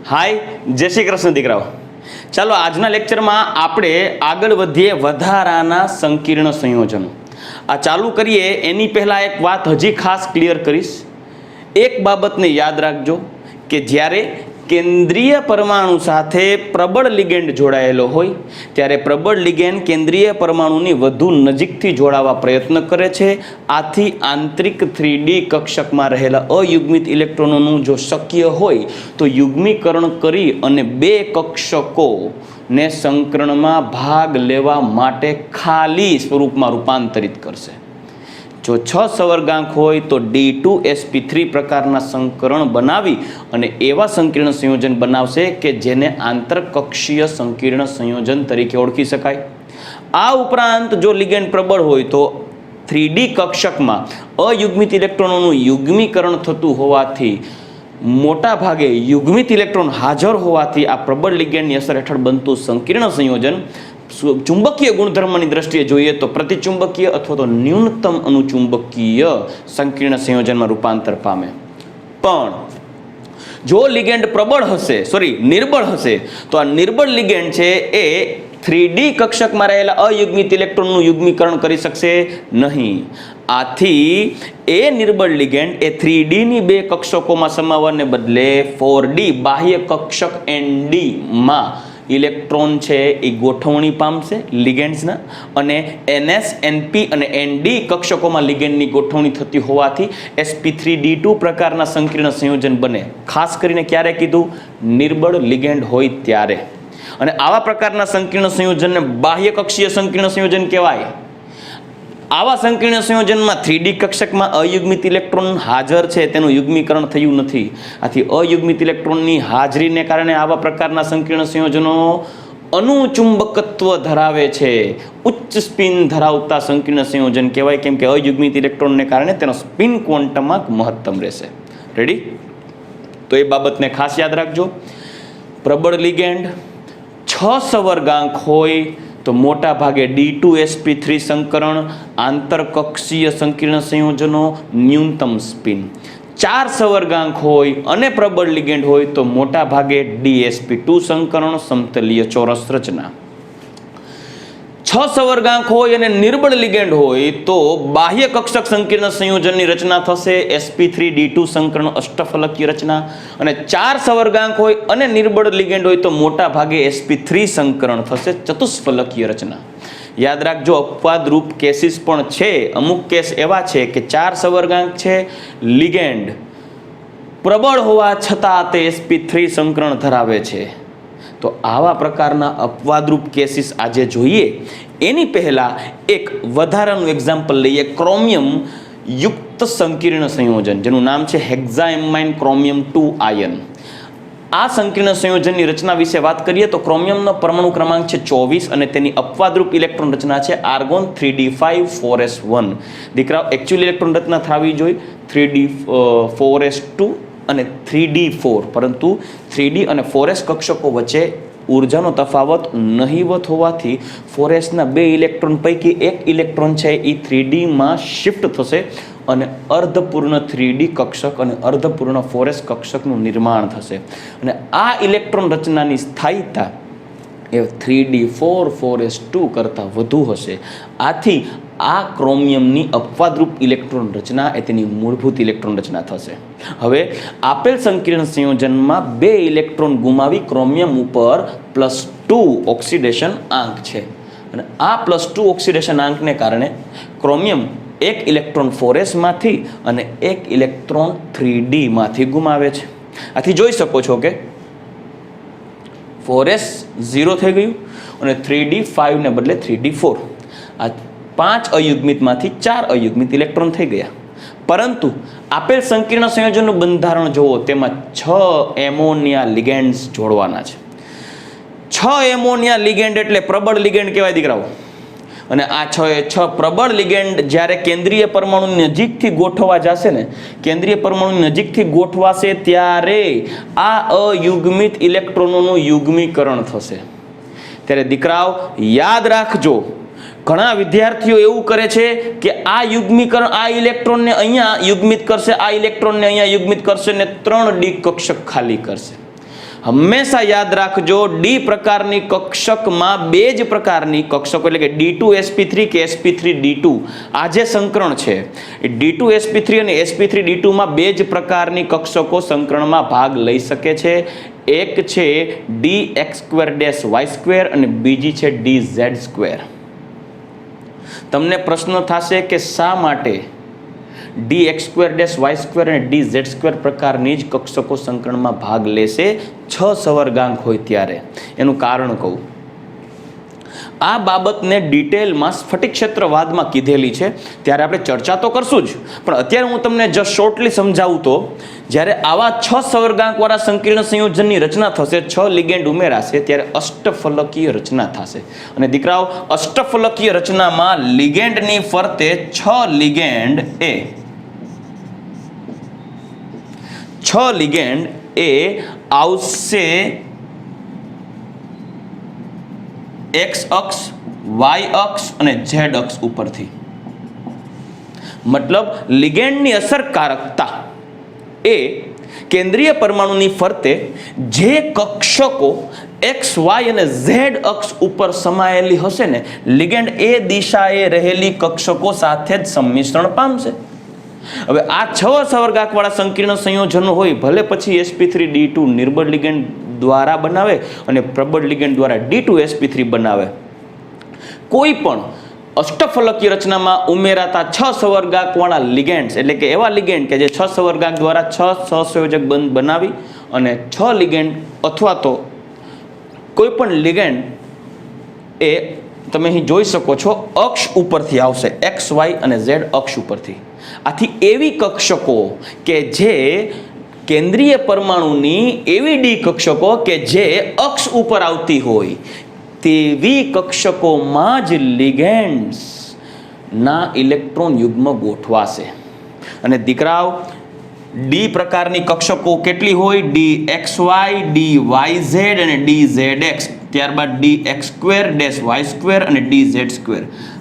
हाय जय श्री कृष्ण दीकराओ। चलो आजना लेक्चर में आपणे आगळ वधीए वधाराना संकीर्ण संयोजनो। आ चालू करिए एनी पहला एक बात हजी खास क्लियर करीश। एक बाबतने याद राखजो कि ज्यारे केंद्रीय परमाणु साथे प्रबळ लिगेंड जोड़ायेलो होय त्यारे प्रबळ लिगेंड केंद्रीय परमाणुनी वधु नजीकथी जोड़ावा प्रयत्न करे छे। आथी आंतरिक 3D कक्षकमां रहेला अयुग्मित इलेक्ट्रोनोनुं जो शक्य होय तो युग्मीकरण करी अने बे कक्षको ने संकरणमां भाग लेवा माटे खाली स्वरूपमां रूपांतरित करशे। जो 6 संवर्गांक होय तो D2sp3 प्रकारना संकरण बनावी अने एवा संकीर्ण संयोजन बनावशे के जेने आंतरकक्षीय संकीर्ण संयोजन तरीके ओळखी शकाय। आ उपरांत जो लिगेंड प्रबळ होय तो 3D कक्षकमां अयुग्मित इलेक्ट्रोनोनुं युग्मीकरण थतुं होवाथी मोटा भागे युग्मित इलेक्ट्रोन हाजर होवाथी आ प्रबळ लिगेंडनी असर हेठळ बनतुं संकीर्ण संयोजन चुंबकीय गुणधर्मनी दृष्टिए जोईए तो प्रतिचुंबकीय अथवा तो न्यूनतम अनुचुंबकीय संकीर्ण संयोजनमां रूपांतर पामे। पण जो लिगेंड प्रबळ हशे निर्बळ हशे तो आ निर्बळ लिगेंड छे ए 3D कक्षकमां रहेला अयुग्मित इलेक्ट्रोननुं युग्मीकरण करी शकशे नहीं। आथी ए निर्बळ लिगेंड ए 3D नी बे कक्षकोमां समाववाने बदले 4D बाह्य कक्षक ND मां इलेक्ट्रॉन छे ए गोठवणी पामशे लिगेंड्सना अने NS NP अने ND कक्षकोमां लिगेंडनी गोठवणी थती होवाथी sp3d2 प्रकारना संकीर्ण संयोजन बने। खास करीने क्यारे कीधुं निर्बळ लिगेंड होय त्यारे। अने आवा प्रकारना संकीर्ण संयोजनने बाह्य कक्षीय संकीर्ण संयोजन कहेवाय। आवा संकीर्ण संयोजनमां 3D कक्षकमां अयुग्मित इलेक्ट्रोन हाजर छे तेनुं युग्मीकरण थयुं नथी। आथी अयुग्मित इलेक्ट्रोननी हाजरीने कारणे आवा प्रकारना संकीर्ण संयोजनो अनुचुंबकत्व धरावे छे। उच्च स्पिन धरावता संकीर्ण संयोजन कहेवाय केम के अयुग्मित इलेक्ट्रोनने कारणे तेनो स्पिन क्वोंटममां महत्तम रहेशे। रेडी? तो ए बाबतने खास याद राखजो। प्रबळ लिगेंड 6 संवर्गांक होय तो मोटा भागे D2sp3 संकरण आंतरकक्षीय संकीर्ण संयोजनो न्यूनतम स्पिन। 4 संवर्गांक होय अने प्रबळ लिगेंड होय तो मोटा भागे DsP2 संकरण समतलीय चौरस रचना। 6 संवर्गांक होय अने निर्बळ लिगेंड होय तो बाह्य कक्षक संकीर्ण संयोजननी रचना थशे sp3d2 संकरण अष्टफलकीय रचना। अने 4 संवर्गांक होय अने निर्बळ लिगेंड होय तो मोटा भागे sp3 संकरण थशे चतुष्फलकीय रचना। याद राखजो अपवाद रूप केसीस पण छे। अमुक केस एवा छे के 4 संवर्गांक छे लिगेंड प्रबळ होवा छतां ते sp3 संकरण धरावे छे। तो आवा प्रकारना अपवादरूप केसीस आजे जोईए एनी पहला एक वधारानुं एक्जाम्पल लईए। क्रोमियम युक्त संकीर्ण संयोजन जेनुं नाम छे हेक्साएमाइन क्रोमियम 2 आयन। आ संकीर्ण संयोजननी रचना विषे बात करिए तो क्रोमियमनो परमाणु क्रमांक छे 24 अने तेनी अपवादरूप इलेक्ट्रॉन रचना छे आर्गोन 3d5 4s1। दीकराओ एक्चुअल इलेक्ट्रॉन रचना थवी जोईए 3d4s2 અને 3d4 પરંતુ 3d અને 4s કક્ષકો વચ્ચે ઊર્જાનો તફાવત નહીવત હોવાથી 4s ના 2 ઇલેક્ટ્રોન પૈકી એક ઇલેક્ટ્રોન છે એ 3d માં શિફ્ટ થશે અને અર્ધપૂર્ણ 3d કક્ષક અને અર્ધપૂર્ણ 4s કક્ષકનું નિર્માણ થશે અને આ ઇલેક્ટ્રોન રચનાની સ્થાયીતા એ 3d4 4s2 કરતાં વધુ હશે। આથી આ ક્રોમિયમની અપવાદરૂપ ઇલેક્ટ્રોન રચના એ તેની મૂળભૂત ઇલેક્ટ્રોન રચના થશે। હવે આપેલ સંકીર્ણ સંયોજનમાં 2 ઇલેક્ટ્રોન ગુમાવી ક્રોમિયમ ઉપર +2 ઓક્સિડેશન આંક છે અને આ +2 ઓક્સિડેશન આંકને કારણે ક્રોમિયમ એક ઇલેક્ટ્રોન 4s માંથી અને એક ઇલેક્ટ્રોન 3d માંથી ગુમાવે છે। આથી જોઈ શકો છો કે 4s 0 થઈ ગયું અને 3d 5 ને બદલે 3d 4। આ 5 અયુગ્મિત માંથી 4 અયુગ્મિત ઇલેક્ટ્રોન થઈ ગયા। પરંતુ આપેલ સંકીર્ણ સંયોજનનું બંધારણ જુઓ તેમાં 6 એમોનિયા લિગેન્ડ્સ જોડવાના છે। 6 એમોનિયા લિગેન્ડ એટલે પ્રબળ લિગેન્ડ કહેવાય દીકરાઓ। અને આ 6 પ્રબળ લિગેન્ડ જ્યારે કેન્દ્રીય પરમાણુ નજીકથી ગોઠવવા જશે ને કેન્દ્રીય પરમાણુ નજીકથી ગોઠવાશે ત્યારે આ અયુગ્મિત ઇલેક્ટ્રોનોનું યુગ્મીકરણ થશે। ત્યારે દીકરાઓ યાદ રાખજો ઘણા વિદ્યાર્થીઓ એવું કરે છે કે આ યુગ્મીકરણ આ ઇલેક્ટ્રોનને અહીંયા યુગ્મિત કરશે આ ઇલેક્ટ્રોનને અહીંયા યુગ્મિત કરશે ને 3d કક્ષક ખાલી કરશે। હંમેશા યાદ રાખજો ડી પ્રકારની કક્ષકમાં બે જ પ્રકારની કક્ષકો એટલે કે D2sp3 કે sp3d2 આ જે સંકરણ છે એ D2sp3 અને sp3d2 માં બે જ પ્રકારની કક્ષકો સંકરણમાં ભાગ લઈ શકે છે. એક છે dx2-y2 અને બીજી છે dz2. તમને પ્રશ્ન થશે કે શા માટે dx2-y2 અને dz2 પ્રકારની જ કક્ષકો સંકરણમાં ભાગ લેશે 6 સવર્ગાંક હોય ત્યારે? એનું કારણ કહું. આ બાબતને ડિટેલમાં સ્ફટિક ક્ષેત્રવાદમાં કીધેલી છે, ત્યારે આપણે ચર્ચા તો કરશું જ, પણ અત્યારે હું તમને જસ્ટ શોર્ટલી સમજાવું તો જ્યારે આવા 6 સવર્ગાંકવાળા સંકીર્ણ સંયોજનની રચના થશે, 6 લિગેન્ડ ઉમેરાશે, ત્યારે અષ્ટફલકીય રચના થશે. અને દીકરાઓ, અષ્ટફલકીય રચનામાં લિગેન્ડની ફરતે 6 લિગેન્ડ એ આવશે x અક્ષ, y અક્ષ અને z અક્ષ ઉપરથી. મતલબ લિગેન્ડની અસરકારકતા એ કેન્દ્રીય પરમાણુની ફરતે જે કક્ષકો x, y અને z અક્ષ ઉપર સમાયેલી હશે ને, લિગેન્ડ એ દિશાએ રહેલી કક્ષકો સાથે જ સંમિશ્રણ પામશે. હવે આ 6 સવર્ગાંકવાળા સંકીર્ણ સંયોજનો હોય, ભલે પછી sp3d2 નિર્બળ લિગેન્ડ દ્વારા બનાવે અને પ્રબળ લિગેન્ડ દ્વારા D2sp3 બનાવે, કોઈ પણ અષ્ટફલકીય રચનામાં ઉમેરાતા 6 સવર્ગાંકવાળા લિગેન્ડ્સ એટલે કે એવા લિગેન્ડ કે જે 6 સવર્ગાંક દ્વારા 6 સહસંયોજક બંધ બનાવી અને 6 લિગેન્ડ અથવા તો કોઈ પણ લિગેન્ડ એ તમે અહીં જોઈ શકો છો અક્ષ ઉપરથી આવશે, x, y અને z અક્ષ ઉપરથી. આથી એવી કક્ષકો કે જે કેન્દ્રીય પરમાણુની એવી ડી કક્ષકો કે જે અક્ષ ઉપર આવતી હોય તેવી કક્ષકોમાં જ લિગેન્ડ્સ ના ઇલેક્ટ્રોન યુગ્મ ગોઠવાશે. અને દીકરાઓ, ડી પ્રકારની કક્ષકો કેટલી હોય? dxy, dyz અને dzx, ત્યારબાદ dx2-y2 અને dz2.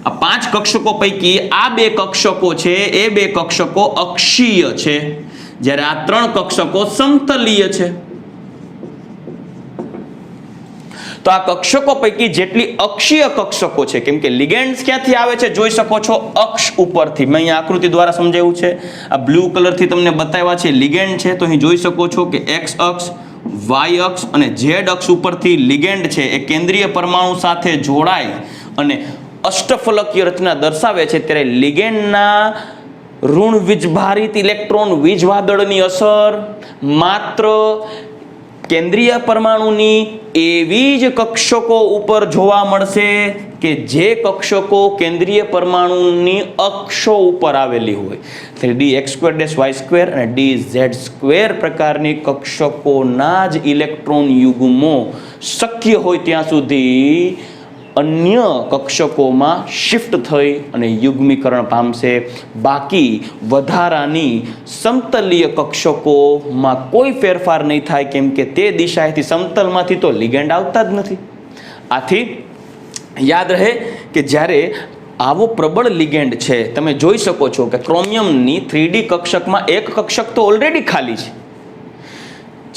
આ 5 કક્ષકો પૈકી આ 2 કક્ષકો છે એ 2 કક્ષકો અક્ષીય છે, જ્યારે આ 3 કક્ષકો સમતલીય છે. તો આ કક્ષકો પૈકી જેટલી અક્ષીય કક્ષકો છે, કેમ કે લિગેન્ડ્સ ક્યાંથી આવે છે જોઈ શકો છો અક્ષ ઉપરથી. મેં અહીંયા આકૃતિ દ્વારા સમજાવ્યું છે, આ બ્લુ કલરથી તમને બતાવ્યા છે લિગેન્ડ છે, તો અહીં જોઈ શકો છો કે x અક્ષ, y અક્ષ અને z અક્ષ ઉપરથી લિગેન્ડ છે એ કેન્દ્રીય પરમાણુ સાથે જોડાય અને અષ્ટફલકીય રચના દર્શાવે છે. ત્યારે લિગેન્ડના ઋણ વીજભારિત ઇલેક્ટ્રોન વીજવાદળની અસર માત્ર કેન્દ્રીય પરમાણુની એવી જ કક્ષકો ઉપર જોવા મળશે કે જે કક્ષકો કેન્દ્રીય પરમાણુની અક્ષો ઉપર આવેલી હોય. dx2-y2 અને dz2 પ્રકારની કક્ષકોના જ ઇલેક્ટ્રોન યુગ્મો શક્ય હોય ત્યાં સુધી અન્ય કક્ષકોમાં શિફ્ટ થઈ અને યુગ્મીકરણ પામશે. બાકી વધારાની સમતલીય કક્ષકોમાં કોઈ ફેરફાર નહીં થાય, કેમ કે તે દિશાએથી સમતલમાંથી તો લિગેન્ડ આવતા જ નથી. આથી યાદ રહે કે જ્યારે આવો પ્રબળ લિગેન્ડ છે, તમે જોઈ શકો છો કે ક્રોમિયમની 3D કક્ષકમાં એક કક્ષક તો ઓલરેડી ખાલી છે,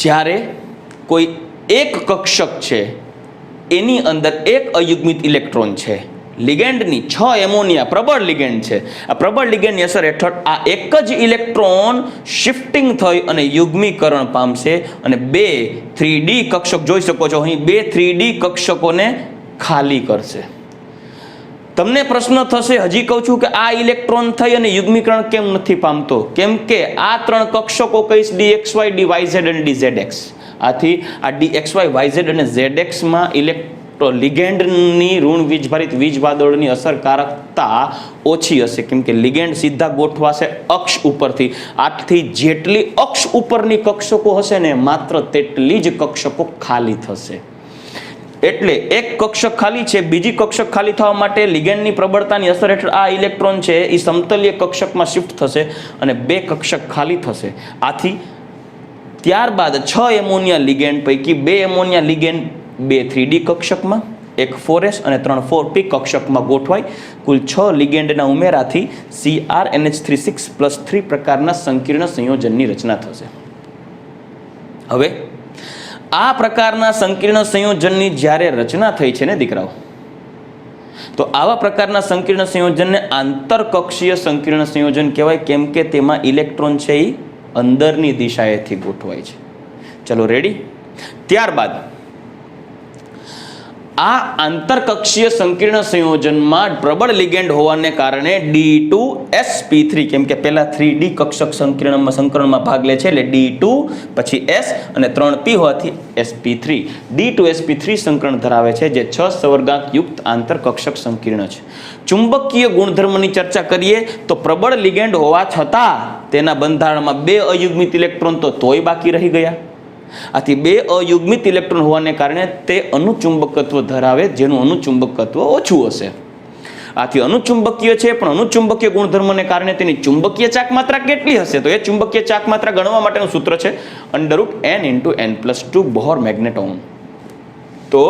જ્યારે કોઈ એક કક્ષક છે એની અંદર એક અયુગ્મિત ઇલેક્ટ્રોન છે. લિગેન્ડની 6 એમોનિયા પ્રબળ લિગેન્ડ છે. આ પ્રબળ લિગેન્ડની અસર હેઠળ આ એક જ ઇલેક્ટ્રોન શિફ્ટિંગ થઈ અને યુગ્મીકરણ પામશે અને 2 3D કક્ષક જોઈ શકો છો અહીં 2 3D કક્ષકોને ખાલી કરશે. તમને પ્રશ્ન થશે, હજી કહું છું કે આ ઇલેક્ટ્રોન થઈ અને યુગ્મીકરણ કેમ નથી પામતો? કેમ કે આ 3 કક્ષકો કહીશ dxy, dyz અને dzx. આથી આ dxy, yz અને zx માં લિગેન્ડની ઋણ વીજભારિત વીજવાદળની અસરકારકતા ઓછી હશે, કેમ કે લિગેન્ડ સીધા ગોઠવાશે અક્ષ ઉપરથી. આથી જેટલી અક્ષ ઉપરની કક્ષકો હશે ને માત્ર તેટલી જ કક્ષકો ખાલી થશે. એટલે એક કક્ષક ખાલી છે, બીજી કક્ષક ખાલી થવા માટે લિગેન્ડની પ્રબળતાની અસર હેઠળ આ ઇલેક્ટ્રોન છે એ સમતલીય કક્ષકમાં શિફ્ટ થશે અને 2 કક્ષક ખાલી થશે. આથી ત્યારબાદ 6 એમોનિયા લિગેન્ડ પૈકી 2 એમોનિયા લિગેન્ડ 2 3D કક્ષકમાં, એક 4s અને 3 4p કક્ષકમાં ગોઠવાય. કુલ 6 લિગેન્ડના ઉમેરાથી CrNH36+3 પ્રકારના સંકીર્ણ સંયોજનની રચના થશે. હવે આ પ્રકારના સંકીર્ણ સંયોજનની જ્યારે રચના થઈ છે ને દીકરાઓ, તો આવા પ્રકારના સંકીર્ણ સંયોજનને આંતરકક્ષીય સંકીર્ણ સંયોજન કહેવાય, કેમ કે તેમાં ઇલેક્ટ્રોન છે એ અંદરની દિશાએથી ગોઠવાય છે. ચલો રેડી. ત્યારબાદ આ આંતરકક્ષીય સંકીર્ણ સંયોજનમાં પ્રબળ લિગેન્ડ હોવાને કારણે D2sp3, કેમ કે પહેલા 3D કક્ષક સંકરણમાં ભાગ લે છે એટલે D2 પછી S અને 3p હોવાથી sp3, D2sp3 સંકરણ ધરાવે છે, જે 6 સવર્ગાંક યુક્ત આંતરકક્ષક સંકીર્ણ છે. ચુંબકીય ગુણધર્મની ચર્ચા કરીએ તો પ્રબળ લિગેન્ડ હોવા છતાં તેના બંધારણમાં 2 અયુગ્મિત ઇલેક્ટ્રોન તો તોય બાકી રહી ગયા. આથી 2 અયુગ્મિત ઇલેક્ટ્રોન હોવાને કારણે તે અનુચુંબકત્વ ધરાવે, જેનું અનુચુંબકત્વ ઓછું હશે. આથી અનુચુંબકીય છે, પણ અનુચુંબકીય ગુણધર્મને કારણે તેની ચુંબકીય ચાક માત્રા કેટલી હશે? તો એ ચુંબકીય ચાક માત્રા ગણવા માટેનું સૂત્ર છે √n×n+2 બોહર મેગ્નેટોન. તો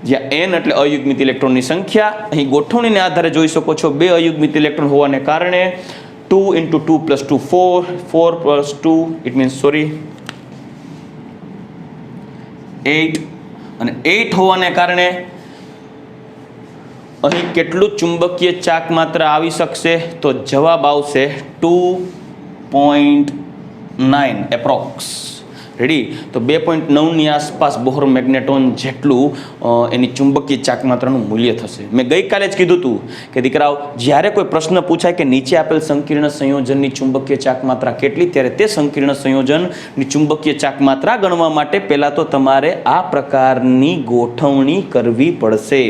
જ્યાં n એટલે અયુગ્મિત ઇલેક્ટ્રોનની સંખ્યા, અહીં ગોઠવણીને આધારે જોઈ શકો છો 2 અયુગ્મિત ઇલેક્ટ્રોન હોવાને કારણે 2 × 2 + 2 4 + 2 ઇટ મીન્સ 8 અને 8 હોવાને કારણે અહીં કેટલું ચુંબકીય ચાક માત્ર આવી શકશે? તો જવાબ આવશે 2.9 એપ્રોક્સ. રેડી. તો 2.9 ની આસપાસ બોહર મેગ્નેટોન જેટલું એની ચુંબકીય ચાક માત્રાનું મૂલ્ય થશે. મેં ગઈકાલે જ કીધું હતું કે દીકરાઓ, જ્યારે કોઈ પ્રશ્ન પૂછાય કે નીચે આપેલ સંકીર્ણ સંયોજનની ચુંબકીય ચાક માત્રા કેટલી, ત્યારે તે સંકીર્ણ સંયોજનની ચુંબકીય ચાક માત્રા ગણવા માટે પહેલા તો તમારે આ પ્રકારની ગોઠવણી કરવી પડશે.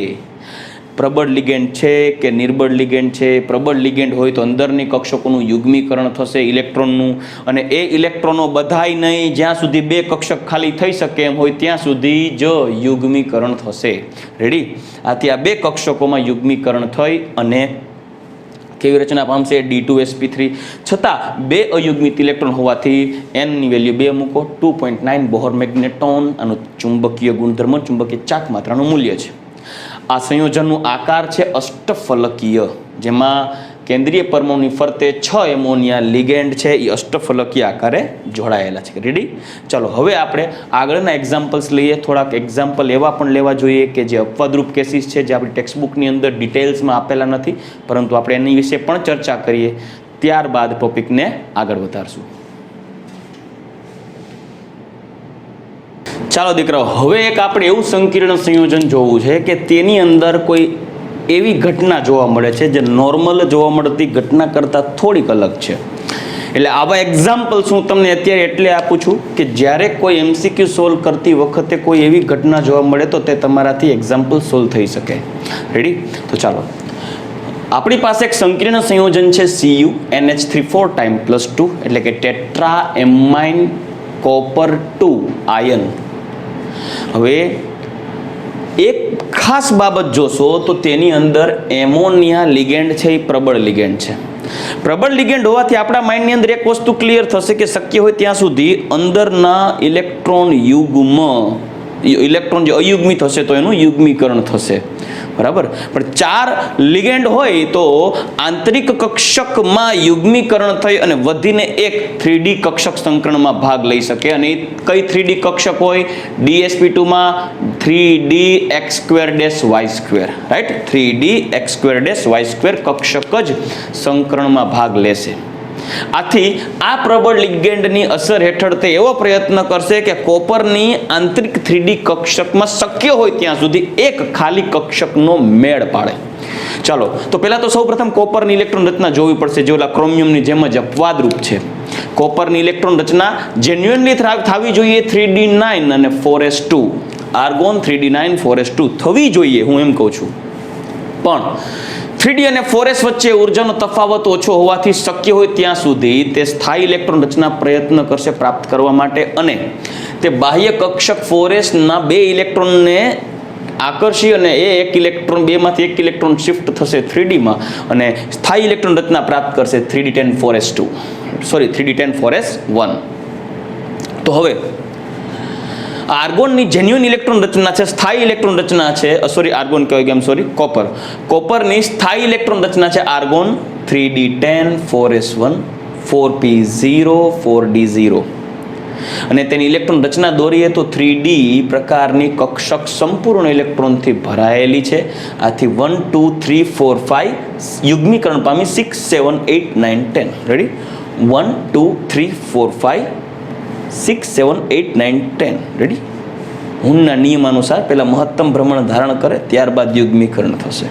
પ્રબળ લિગેન્ડ છે કે નિર્બળ લિગેન્ડ છે? પ્રબળ લિગેન્ડ હોય તો અંદરની કક્ષકોનું યુગ્મીકરણ થશે ઇલેક્ટ્રોનનું, અને એ ઇલેક્ટ્રોનો બધાય નહીં, જ્યાં સુધી 2 કક્ષક ખાલી થઈ શકે એમ હોય ત્યાં સુધી જ યુગ્મીકરણ થશે. રેડી. આથી આ 2 કક્ષકોમાં યુગ્મીકરણ થઈ અને કેવી રચના પામશે? D2sp3. છતાં 2 અયુગ્મિત ઇલેક્ટ્રોન હોવાથી n ની વેલ્યુ 2 મૂકો, 2.9 બોહર મેગ્નેટોન આનું ચુંબકીય ગુણધર્મ, ચુંબકીય ચાક માત્રાનું મૂલ્ય છે. આ સંયોજનનું આકાર છે અષ્ટફલકીય, જેમાં કેન્દ્રીય પરમાણુની ફરતે 6 એમોનિયા લિગેન્ડ છે એ અષ્ટફલકીય આકારે જોડાયેલા છે. રેડી. ચલો હવે આપણે આગળના એક્ઝામ્પલ્સ લઈએ. થોડાક એક્ઝામ્પલ એવા પણ લેવા જોઈએ કે જે અપવાદરૂપ કેસીસ છે, જે આપણી ટેક્સ્ટબુકની અંદર ડિટેલ્સમાં આપેલા નથી, પરંતુ આપણે એની વિશે પણ ચર્ચા કરીએ, ત્યારબાદ ટોપિકને આગળ વધારશું. ચાલો દીકરાઓ, હવે એક આપણે એવું સંકીર્ણ સંયોજન જોવું છે કે તેની અંદર કોઈ એવી ઘટના જોવા મળે છે જે નોર્મલ જોવા મળતી ઘટના કરતાં થોડીક અલગ છે. એટલે આવા એક્ઝામ્પલ્સ હું તમને અત્યારે એટલે આપું છું કે જ્યારે કોઈ MCQ સોલ્વ કરતી વખતે કોઈ એવી ઘટના જોવા મળે તો તે તમારાથી એક્ઝામ્પલ સોલ્વ થઈ શકે. રેડી. તો ચાલો, આપણી પાસે એક સંકીર્ણ સંયોજન છે CuNH3 4 + 2, એટલે કે ટેટ્રા એમાઇન કોપર 2 આયન. હવે એક ખાસ બાબત જોશો તો તેની અંદર એમોનિયા લિગેન્ડ છે એ પ્રબળ લિગેન્ડ છે. પ્રબળ લિગેન્ડ હોવાથી આપણા માઇન્ડની અંદર એક વસ્તુ ક્લિયર થશે કે શક્ય હોય ત્યાં સુધી અંદરના ઇલેક્ટ્રોન જે અયુગ્મિત હશે તો એનું યુગ્મીકરણ થશે. બરાબર. પણ 4 લિગેન્ડ હોય તો આંતરિક કક્ષકમાં યુગ્મીકરણ થઈ અને વધીને એક 3D કક્ષક સંકરણમાં ભાગ લઈ શકે. અને કઈ 3D કક્ષક હોય? DsP2 માં 3dx2-y2, રાઈટ. 3dx2-y2 કક્ષક જ સંકરણમાં ભાગ લેશે. આથી આ પ્રબળ લિગેન્ડની અસર હેઠળ તે એવો પ્રયત્ન કરશે કે કોપરની આંતરિક 3D કક્ષકમાં શક્ય હોય ત્યાં સુધી એક ખાલી કક્ષકનો મેળ પાડે. ચાલો, તો પહેલા તો સૌપ્રથમ કોપરની ઇલેક્ટ્રોન રચના જોવી પડશે, જે ઓલા ક્રોમિયમની જેમ જ અપવાદરૂપ છે. કોપરની ઇલેક્ટ્રોન રચના જેન્યુઅનલી થવી જોઈએ 3d9 અને 4s2, આર્ગોન 3d9 4s2 થવી જોઈએ, હું એમ કહું છું. પણ 3D અને 4s વચ્ચે ઉર્જાનો તફાવત ઓછો હોવાથી શક્ય હોય ત્યાં સુધી તે સ્થાયી ઇલેક્ટ્રોન રચના પ્રયત્ન કરશે પ્રાપ્ત કરવા માટે, અને તે બાહ્ય કક્ષક 4s ના 2 ઇલેક્ટ્રોનને આકર્ષી અને એ એક ઇલેક્ટ્રોન 2 માંથી એક ઇલેક્ટ્રોન શિફ્ટ થશે 3D માં અને સ્થાયી ઇલેક્ટ્રોન રચના પ્રાપ્ત કરશે 3d10 4s2, sorry 3d10 4s1. તો હવે આર્ગોનની જેન્યુઅન ઇલેક્ટ્રોન રચના છે, સ્થાયી ઇલેક્ટ્રોન રચના છે, આર્ગોન કહેવાય ગયા, કોપરની સ્થાયી ઇલેક્ટ્રોન રચના છે argon 3d10 4s1 4p0 4d0. અને તેની ઇલેક્ટ્રોન રચના દોરીએ તો 3D પ્રકારની કક્ષક સંપૂર્ણ ઇલેક્ટ્રોનથી ભરાયેલી છે. આથી 1 2 3 4 5 યુગ્મીકરણ પામી 6 7 8 9 10. રેડી? 1 2 3 4 5 6 7 8 9 10. રેડી? હુનના નિયમ અનુસાર પહેલા મહત્તમ ભ્રમણ ધારણ કરે, ત્યારબાદ યુગ્મીકરણ થશે.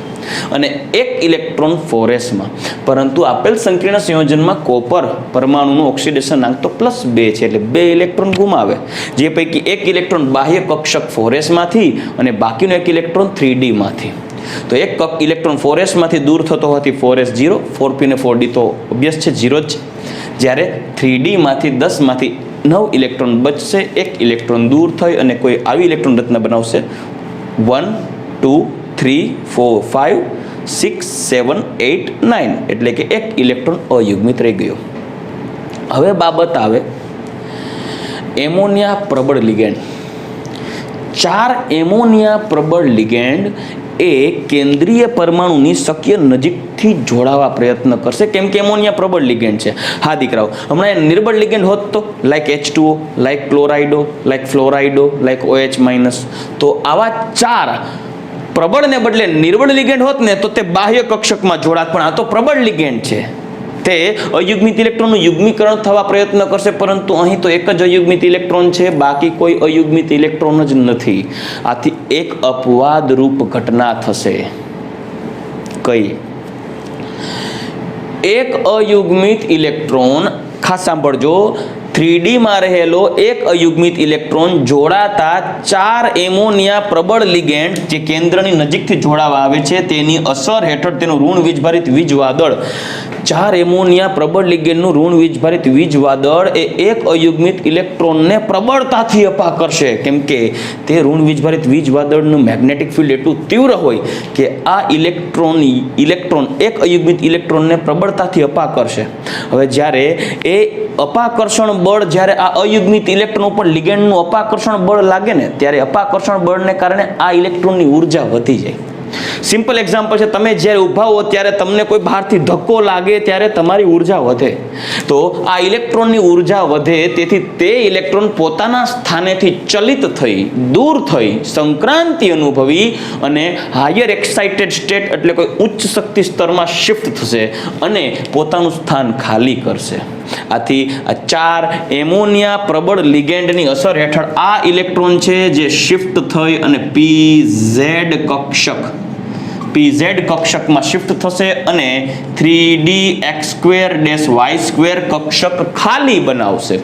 અને એક ઇલેક્ટ્રોન 4s માં, પરંતુ આપેલ સંકીર્ણ સંયોજનમાં કોપર પરમાણુનું ઓક્સિડેશન આંક તો +2 છે, એટલે 2 ઇલેક્ટ્રોન ગુમાવે, જે પૈકી એક ઇલેક્ટ્રોન બાહ્ય કક્ષક 4s માંથી અને બાકીનો એક ઇલેક્ટ્રોન 3D માંથી. તો એક ઇલેક્ટ્રોન 4s માંથી દૂર થતો હોવાથી 4s 0, 4p અને 4d તો ઓબ્વિયસ છે 0 જ છે. જ્યારે 3D માંથી 10 માંથી 9 ઇલેક્ટ્રોન બચશે, એક ઇલેક્ટ્રોન દૂર થઈ અને કોઈ આવી ઇલેક્ટ્રોન રચના બનાવશે 1 2 3 4 5 6 7 8 9, એટલે કે એક ઇલેક્ટ્રોન અયુગ્મિત રહી ગયો. હવે બાબત આવે એમોનિયા પ્રબળ લિગેન્ડ. 4 એમોનિયા પ્રબળ લિગેન્ડ એ કેન્દ્રીય પરમાણુની શક્ય નજીકથી જોડાવા પ્રયત્ન કરશે, કેમ કે એમોનિયા પ્રબળ લિગેન્ડ છે. હા દીકરાઓ, હમણાં નિર્બળ લિગેન્ડ હોત તો લાઈક H2O, લાઈક ક્લોરાઇડો, લાઈક ફ્લોરાઇડો, લાઈક OH-, તો આવા 4 પ્રબળને બદલે નિર્બળ લિગેન્ડ હોત ને તો તે બાહ્ય કક્ષકમાં જોડાત, પણ આ તો પ્રબળ લિગેન્ડ છે. તે અયુગ્મિત ઇલેક્ટ્રોનનું યુગ્મીકરણ થવા પ્રયત્ન કરશે, પરંતુ અહીં તો એક જ અયુગ્મિત ઇલેક્ટ્રોન છે, બાકી કોઈ અયુગ્મિત ઇલેક્ટ્રોન જ નથી. આથી એક અપવાદ રૂપ ઘટના થશે. કઈ? એક અયુગ્મિત ઇલેક્ટ્રોન, ખાસ સાંભળજો, 3D માં રહેલો એક અયુગ્મિત ઇલેક્ટ્રોન જોડાતા 4 એમોનિયા પ્રબળ લિગેન્ડ જે કેન્દ્રની નજીકથી જોડાવા આવે છે તેની અસર હેઠળ તેનું ઋણ વીજભારિત વીજ વાદળ, 4 એમોનિયા પ્રબળ લિગેન્ડનું ઋણ વીજભારિત વીજ વાદળ એ એક અયુગ્મિત ઇલેક્ટ્રોનને પ્રબળતાથી અપા કરશે, કેમ કે તે ઋણ વીજભારિત વીજ વાદળનું મેગ્નેટિક ફિલ્ડ એટલું તીવ્ર હોય કે આ ઇલેક્ટ્રોન એક અયુગ્મિત ઇલેક્ટ્રોનને પ્રબળતાથી અપા કરશે. હવે જ્યારે એ અપાકર્ષણ બળ, જ્યારે આ અયુગ્મિત ઇલેક્ટ્રોન ઉપર લિગેન્ડનું અપાકર્ષણ બળ લાગે ને, ત્યારે અપાકર્ષણ બળને કારણે આ ઇલેક્ટ્રોનની ઉર્જા વધી જાય. સિમ્પલ એક્ઝામ્પલ છે, તમે જ્યારે ઊભા હો ત્યારે તમને કોઈ બહારથી ધક્કો લાગે ત્યારે તમારી ઉર્જા વધે, તો આ ઇલેક્ટ્રોનની ઉર્જા વધે, તેથી તે ઇલેક્ટ્રોન પોતાના સ્થાનેથી ચલિત થઈ, દૂર થઈ, સંક્રાંતિ અનુભવી અને હાયર એક્સાઇટેડ સ્ટેટ એટલે કોઈ ઉચ્ચ શક્તિ સ્તરમાં શિફ્ટ થશે અને પોતાનું સ્થાન ખાલી કરશે. આથી આ 4 એમોનિયા પ્રબળ લિગેન્ડની અસર હેઠળ આ ઇલેક્ટ્રોન છે જે શિફ્ટ થઈ અને PZ કક્ષકમાં શિફ્ટ થશે અને 3DX2-Y2 કક્ષક ખાલી બનાવશે.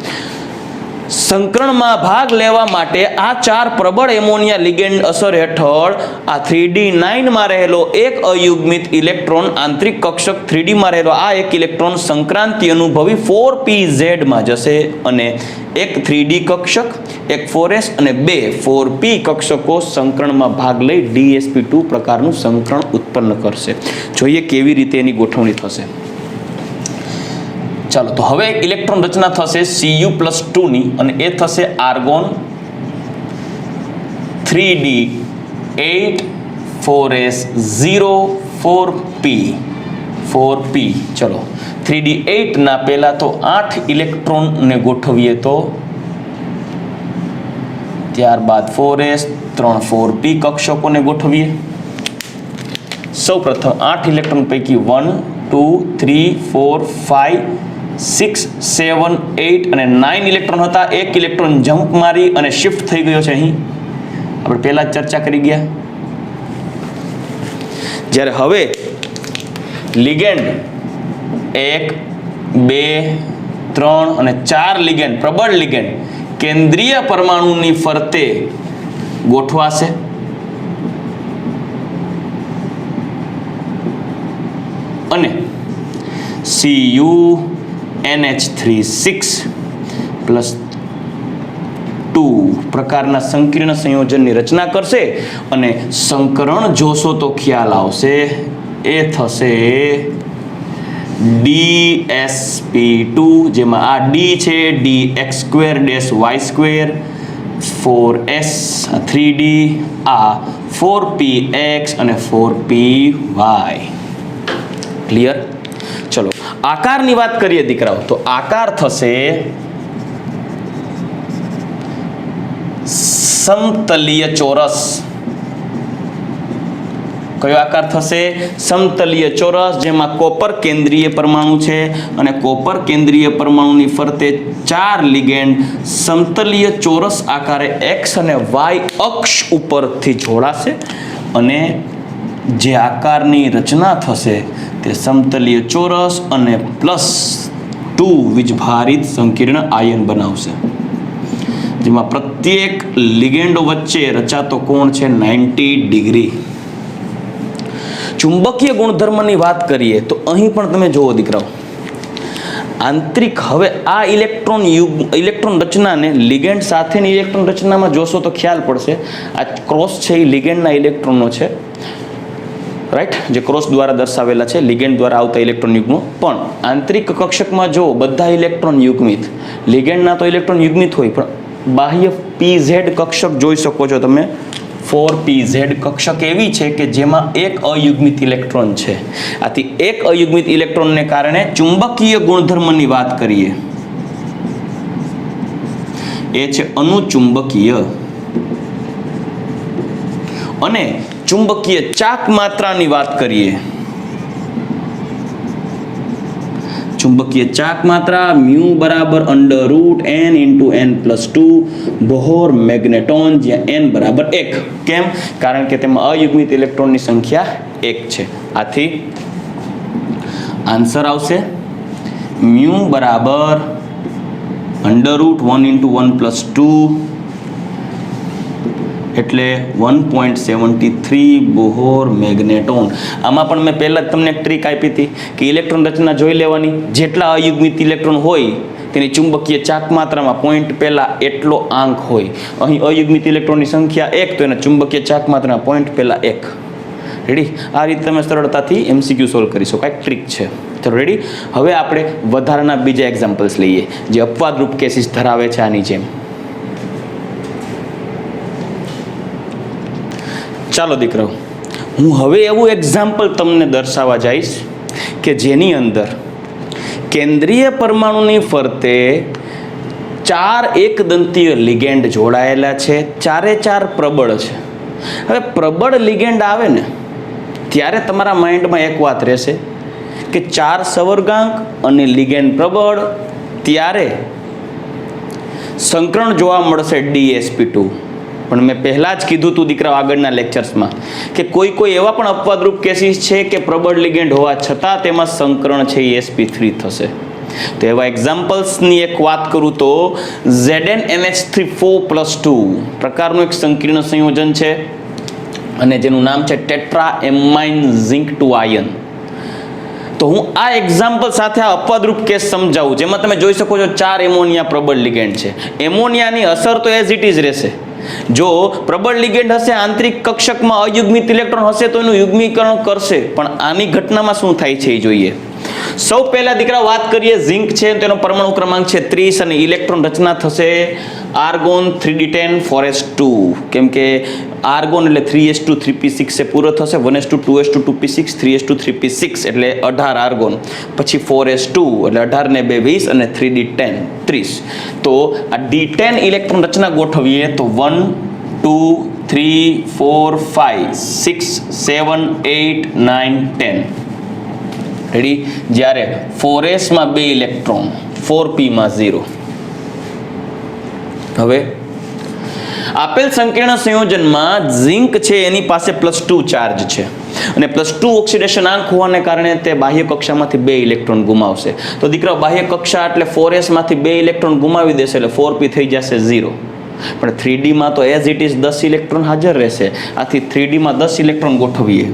સંકરણમાં ભાગ લેવા માટે આ 4 પ્રબળ એમોનિયા લિગેન્ડ અસર હેઠળ આ 3D9 માં રહેલો એક અયુગ્મિત ઇલેક્ટ્રોન, આંતરિક કક્ષક 3D માં રહેલો આ એક ઇલેક્ટ્રોન સંક્રાંતિ અનુભવી 4PZ માં જશે અને એક 3D કક્ષક, એક 4s અને 2 4p કક્ષકો સંકરણમાં ભાગ લઈ DsP2 પ્રકારનું સંકરણ ઉત્પન્ન કરશે. જોઈએ કેવી રીતે એની ગોઠવણી થશે. ચાલો, તો હવે ઇલેક્ટ્રોન રચના થશે Cu+2 ની, અને એ થશે આર્ગોન 3D8 4s0 4p. ચલો, 3D8 ના પહેલા તો 8 ઇલેક્ટ્રોનને ગોઠવીએ, તો ત્યારબાદ 4s 3 4p કક્ષકોને ગોઠવીએ. સૌ પ્રથમ 8 ઇલેક્ટ્રોન પૈકી 1 2 3 4 5 6 7 8 અને 9 ઇલેક્ટ્રોન હતા. એક ઇલેક્ટ્રોન જમ્પ મારી અને શિફ્ટ થઈ ગયો છે. અહીં આપણે પહેલા જ ચર્ચા કરી ગયા. જ્યારે હવે લિગેન્ડ 1 2 3 અને 4 લિગેન્ડ, પ્રબળ લિગેન્ડ કેન્દ્રીય પરમાણુની ફરતે ગોઠવાશે. અને CuNH3 6+2 પ્રકારના સંકીર્ણ સંયોજનની રચના કરશે અને સંકરણ જોશો તો ખ્યાલ આવશે. એ થશે DsP2, જેમાં આ D છે DX2-Y2, 4s 3D, આ 4px અને 4py. ક્લિયર? ચલો, આકારની વાત કરીએ દીકરાઓ, તો આકાર થશે સમતલીય ચોરસ. કયો આકાર થશે? સમતલીય ચોરસ, જેમાં કોપર કેન્દ્રીય પરમાણુ છે અને કોપર કેન્દ્રીય પરમાણુની ફરતે 4 લિગેન્ડ સમતલીય ચોરસ આકારે x અને y અક્ષ ઉપરથી જોડાશે અને જે આકારની રચના થશે તે સમતલીય ચોરસ અને +2 વીજભારિત સંકીર્ણ આયન બનાવશે, જેમાં પ્રત્યેક લિગેન્ડો વચ્ચે રચાતો કોણ છે 90 ડિગ્રી. ચુંબકીય ગુણધર્મની વાત કરીએ તો અહીં પણ તમે જુઓ દીકરાઓ, આંતરિક, હવે આ ઇલેક્ટ્રોન રચનાને લિગેન્ડ સાથેની ઇલેક્ટ્રોન રચનામાં જોશો તો ખ્યાલ પડશે. આ ક્રોસ છે એ લિગેન્ડના ઇલેક્ટ્રોનો છે, રાઈટ, જે ક્રોસ દ્વારા દર્શાવેલા છે, લિગેન્ડ દ્વારા આવતા ઇલેક્ટ્રોન યુગ્મો. પણ આંતરિક કક્ષકમાં જો બધા ઇલેક્ટ્રોન યુગ્મિત, લિગેન્ડના તો ઇલેક્ટ્રોન યુગ્મિત હોય, પણ બાહ્ય PZ કક્ષક જોઈ શકો છો તમે. 4PZ કક્ષક એવી છે કે જેમાં એક અયુગ્મિત ઇલેક્ટ્રોન છે. આથી એક અયુગ્મિત ઇલેક્ટ્રોનને કારણે ચુંબકીય ગુણધર્મની વાત કરીએ એ છે અનુચુંબકીય. અને ચુંબકીય ચાક માત્રાની વાત કરીએ, ચુંબકીય ચાક માત્રા મ્યુ બરાબર √n × n+2 બોહર મેગ્નેટોન, જ્યાં n બરાબર 1. કેમ? કારણ કે તેમાં અયુગ્મિત ઇલેક્ટ્રોનની સંખ્યા 1 છે. આથી આન્સર આવશે મ્યુ બરાબર √1 × 1+2 એટલે 1.73 બોહર મેગ્નેટોન. આમાં પણ મેં પહેલા જ તમને એક ટ્રીક આપી હતી કે ઇલેક્ટ્રોન રચના જોઈ લેવાની, જેટલા અયુગ્મિત ઇલેક્ટ્રોન હોય તેની ચુંબકીય ચાક માત્રામાં પોઈન્ટ પહેલા એટલો આંક હોય. અહીં અયુગ્મિત ઇલેક્ટ્રોનની સંખ્યા 1, તો એના ચુંબકીય ચાક માત્રામાં પોઈન્ટ પહેલા 1. રેડી? આ રીતે તમે સરળતાથી MCQ સોલ્વ કરી શકો. એક ટ્રીક છે. ચલો રેડી? હવે આપણે વધારાના બીજા એક્ઝામ્પલ્સ લઈએ જે અપવાદરૂપ કેસીસ ધરાવે છે આની જેમ. ચાલો દીકરાઓ, હું હવે એવું એક્ઝામ્પલ તમને દર્શાવવા જઈશ કે જેની અંદર કેન્દ્રીય પરમાણુની ફરતે 4 એકદંતીય લિગેન્ડ જોડાયેલા છે, 4 પ્રબળ છે. હવે પ્રબળ લિગેન્ડ આવે ને ત્યારે તમારા માઇન્ડમાં એક વાત રહેશે કે 4 સવર્ગાંક અને લિગેન્ડ પ્રબળ, ત્યારે સંકરણ જોવા મળશે DsP2. પણ મેં પહેલા જ કીધું હતું દીકરાઓ આગળના લેક્ચર્સમાં કે કોઈ એવા પણ અપવાદરૂપ કેસીસ છે કે પ્રબળ લિગેન્ડ હોવા છતાં તેમાં સંકરણ છે એ sp3 થશે. તો એવા એક્ઝામ્પલ્સની એક વાત કરું તો ZnNH3 4+2 પ્રકારનું એક સંકીર્ણ સંયોજન છે અને જેનું નામ છે ટેટ્રા એમાઇન ઝિંક 2 આયન. તો હું આ એક્ઝામ્પલ સાથે આ અપવાદરૂપ કેસ સમજાવું, જેમાં તમે જોઈ શકો છો 4 એમોનિયા પ્રબળ લિગેન્ડ છે. એમોનિયાની અસર તો એઝ ઇટ ઇઝ રહેશે. જો પ્રબળ લિગેન્ડ હશે, આંતરિક કક્ષકમાં અયુગ્મિત ઇલેક્ટ્રોન હશે તો એનું યુગ્મીકરણ કરશે. પણ આની ઘટનામાં શું થાય છે એ જોઈએ. સૌ પહેલા દીકરા વાત કરીએ, ઝિંક છે તેનો પરમાણુ ક્રમાંક છે 30 અને ઇલેક્ટ્રોન રચના થશે આર્ગોન 3d10 4s2. કેમ કે આર્ગોન એટલે 3s2 3p6 એ પૂરો થશે, 1s2 2s2 2p6 3s2 3p6 એટલે 18 આર્ગોન, પછી 4s2 એટલે 18 ને 2 20 અને 3d10 30. તો આ d10 ઇલેક્ટ્રોન રચના ગોઠવીએ તો 1 2 3 4 5 6 7 8 9 10. રેડી? જ્યારે 4s માં 2 ઇલેક્ટ્રોન, 4p માં 0. હવે આપેલ સંકીર્ણ સંયોજનમાં ઝિંક છે એની પાસે +2 ચાર્જ છે અને +2 ઓક્સિડેશન આંક હોવાને કારણે તે બાહ્ય કક્ષામાંથી 2 ઇલેક્ટ્રોન ગુમાવશે. તો દીકરા બાહ્ય કક્ષા એટલે 4s માંથી 2 ઇલેક્ટ્રોન ગુમાવી દેશે એટલે 4p થઈ જશે 0. પણ 3d માં તો એઝ ઇટ ઇઝ 10 ઇલેક્ટ્રોન હાજર રહેશે. આથી 3d માં 10 ઇલેક્ટ્રોન ગોઠવીએ.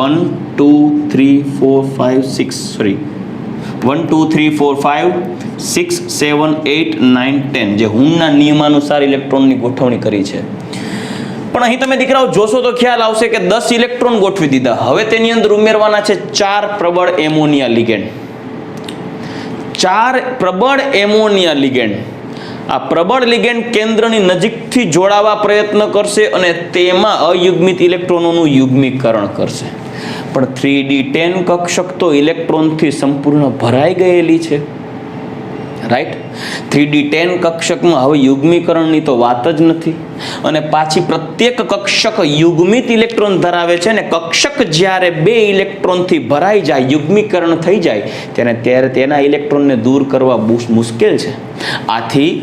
1 2 3 4 5 6 સોરી 1 2 3 4 5 6 7 8 9 10 જે હુમના નિયમાનુસાર ઇલેક્ટ્રોનની ગોઠવણી કરી છે. પણ અહીં તમે દીકરાઓ જોશો તો ખ્યાલ આવશે કે 10 ઇલેક્ટ્રોન ગોઠવી દીધા. હવે તેની અંદર ઉમેરવાના છે 4 પ્રબળ એમોનિયા લિગેન્ડ. 4 પ્રબળ એમોનિયા લિગેન્ડ. આ પ્રબળ લિગેન્ડ કેન્દ્રની નજીકથી જોડાવા પ્રયત્ન કરશે અને તેમાં અયુગ્મિત ઇલેક્ટ્રોનોનું યુગ્મીકરણ કરશે. પણ 3d10 કક્ષક તો ઇલેક્ટ્રોનથી સંપૂર્ણ ભરાઈ ગયેલી છે. રાઈટ 3D10 કક્ષકમાં હવે યુગ્મીકરણની તો વાત જ નથી અને પાછી પ્રત્યેક કક્ષક યુગ્મિત ઇલેક્ટ્રોન ધરાવે છે અને કક્ષક જ્યારે 2 ઇલેક્ટ્રોનથી ભરાઈ જાય યુગ્મીકરણ થઈ જાય ત્યારે તેના ઇલેક્ટ્રોનને દૂર કરવા મુશ્કેલ છે. આથી